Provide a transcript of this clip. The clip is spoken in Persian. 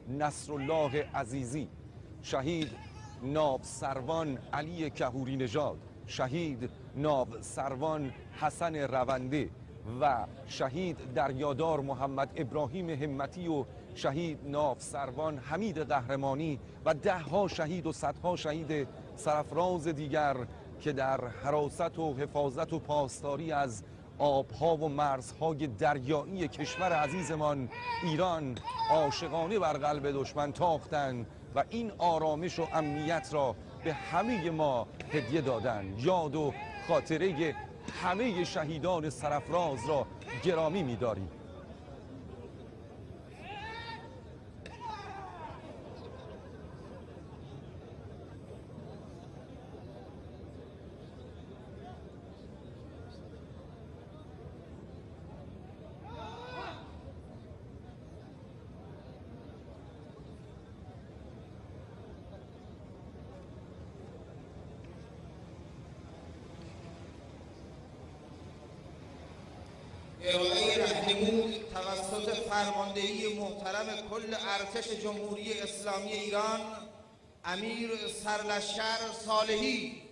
نصرالله عزیزی، شهید ناب سروان علی کهوری نژاد، شهید ناب سروان حسن رونده و شهید دریادار محمد ابراهیم همتی و شهید ناب سروان حمید قهرمانی و دهها شهید و صدها شهید سرفراز دیگر که در حراست و حفاظت و پاسداری از آبها و مرزهای دریایی کشور عزیزمان ایران عاشقانه بر قلب دشمن تاختند و این آرامش و امنیت را به همه ما هدیه دادند. یاد و خاطره همه شهیدان سرفراز را گرامی می‌داریم. ارائه رهنمود توسط فرماندهی محترم کل ارتش جمهوری اسلامی ایران امیر سرلشکر صالحی